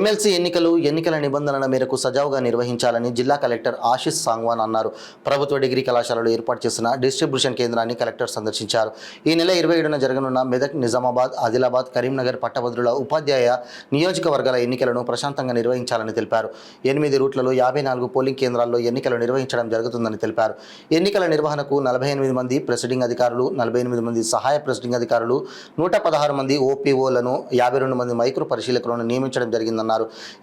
MLC ఎన్నికల నిబంధనల మేరకు సజావుగా నిర్వహించాలని జిల్లా కలెక్టర్ ఆశిష్ సాంగ్వాన్ అన్నారు. ప్రభుత్వ డిగ్రీ కళాశాలలో ఏర్పాటు చేసిన డిస్ట్రిబ్యూషన్ కేంద్రాన్ని కలెక్టర్ సందర్శించారు. ఈ నెల 27న జరగనున్న మెదక్, నిజామాబాద్, ఆదిలాబాద్, కరీంనగర్ పట్టభద్రుల ఉపాధ్యాయ నియోజకవర్గాల ఎన్నికలను ప్రశాంతంగా నిర్వహించాలని తెలిపారు. 8 రూట్లలో 54 పోలింగ్ కేంద్రాల్లో ఎన్నికలు నిర్వహించడం జరుగుతుందని తెలిపారు. ఎన్నికల నిర్వహణకు 48 మంది ప్రెసిడింగ్ అధికారులు, 48 మంది సహాయ ప్రెసిడింగ్ అధికారులు, 116 మంది ఓపీఓలను, 52 మంది మైక్రో పరిశీలకులను నియమించడం జరిగిందన్నారు.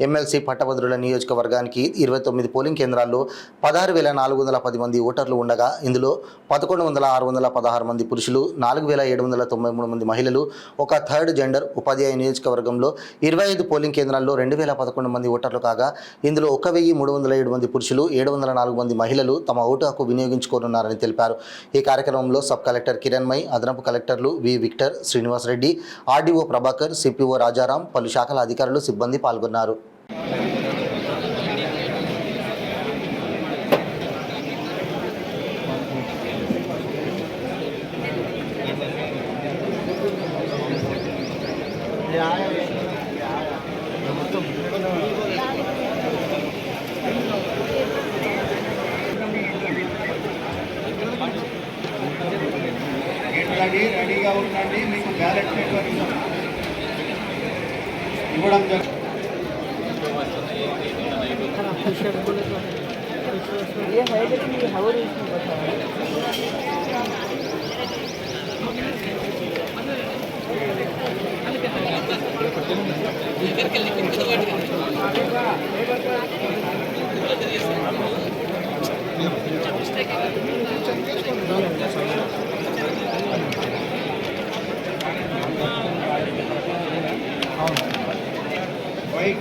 ఎమ్మెల్సీ పట్టభద్రుల నియోజకవర్గానికి 29 పోలింగ్ కేంద్రాల్లో 16,410 మంది ఓటర్లు ఉండగా ఇందులో 11,616 మంది పురుషులు, 4,793 మంది మహిళలు, ఒక థర్డ్ జెండర్. ఉపాధ్యాయ నియోజకవర్గంలో 25 పోలింగ్ కేంద్రాల్లో 2,011 మంది ఓటర్లు కాగా ఇందులో 1,307 మంది పురుషులు, 704 మంది మహిళలు తమ ఓటు హక్కు వినియోగించుకోనున్నారని తెలిపారు. ఈ కార్యక్రమంలో సబ్ కలెక్టర్ కిరణ్మయ్, అదనపు కలెక్టర్లు V Victor, Srinivas Reddy, RDO Prabhakar, CPO Rajaram, పలు శాఖల అధికారులు, సిబ్బంది పాల్గొన్నారు. రెడీగా ఉండండి. మీకు బ్యాలెట్ పేపర్ ఇవ్వడం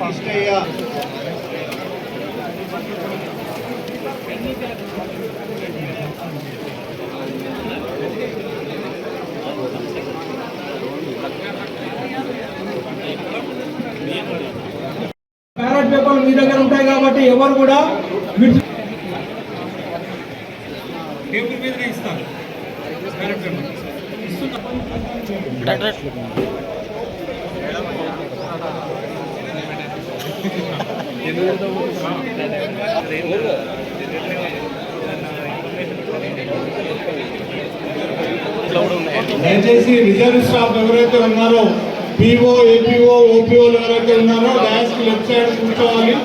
ఫస్ట్ అయ్యా బ్యాలెట్ పేపర్లు మీ దగ్గర ఉంటాయి కాబట్టి ఎవరు కూడా టేబుల్ మీద ఇస్తారు. బ్యాలెట్ పేపర్ దయచేసి రిజర్వ్ స్టాఫ్ ఎవరైతే ఉన్నారో, పీఓ, ఏపీఓ, ఓపీఓలు ఎవరైతే ఉన్నారో డాష్ లెఫ్ట్ సైడ్ కూర్చోవాలి.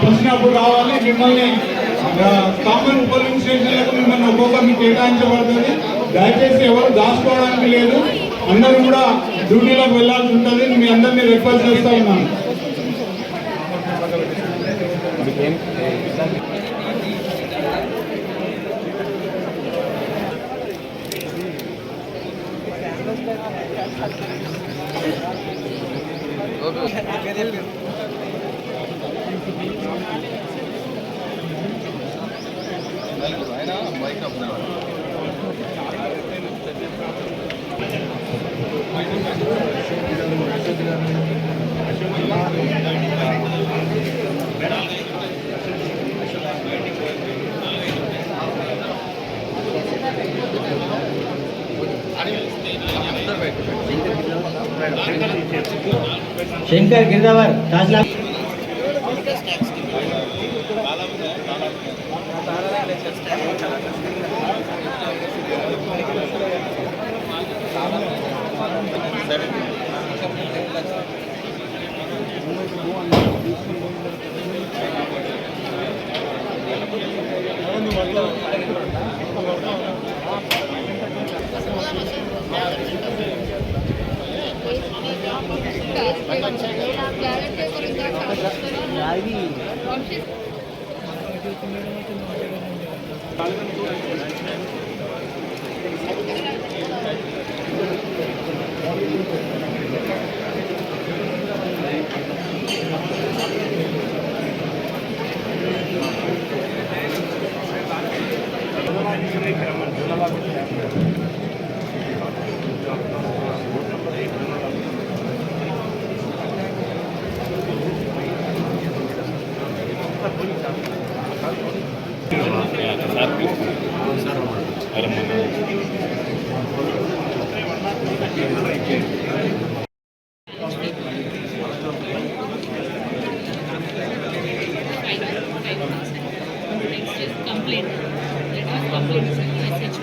వచ్చినప్పుడు రావాలి. మిమ్మల్ని కామన్ పోలింగ్ స్టేషన్లకు మిమ్మల్ని ఒక్కొక్కరిని కేటాయించబడుతుంది. దయచేసి ఎవరు దాచుకోవడానికి లేదు. అందరూ కూడా డ్యూటీలోకి వెళ్లాల్సి ఉంటుంది. మీ అందరినీ రిక్వెస్ట్ చేస్తా ఉన్నాను. శంకర్ గిరిదావర్ తాజ్లా Next is complaint. Let us complaint SH.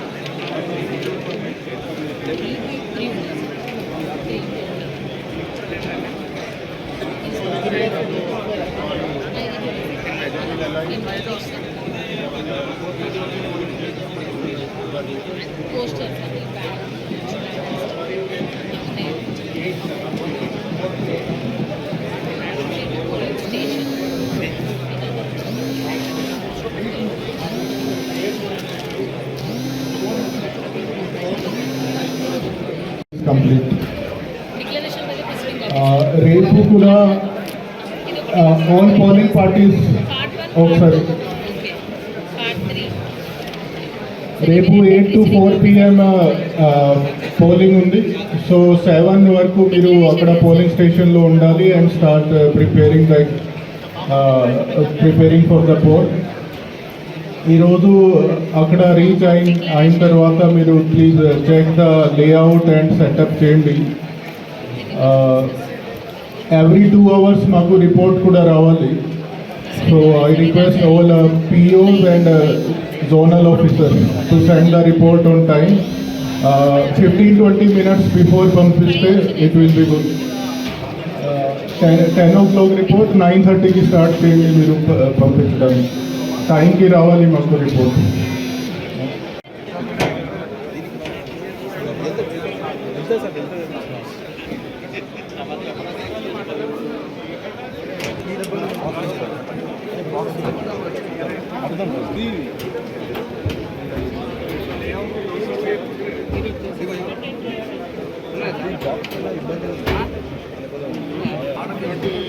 Poster. Complete Declaration by the president. రేపు కూడా ఆల్ పోలింగ్ పార్టీస్ Part 1. ఒకసారి Okay. Part 3. రేపు 8 to 4 PM పోలింగ్ ఉంది. సో 7 వరకు మీరు అక్కడ పోలింగ్ స్టేషన్లో ఉండాలి and start preparing for the poll. ఈరోజు అక్కడ రీచ్ అయిన తర్వాత మీరు please check the layout and setup చేయండి. ఎవ్రీ 2 hours మాకు రిపోర్ట్ కూడా రావాలి. So I request all POs and zonal officers to send the report on time. 15-20 minutes before పంపిస్తే it will be good. 10 o'clock report 9:30కి start చేయండి మీరు పంపించడానికి. టైంకి రావాలి మాకు రిపోర్ట్. Thank you.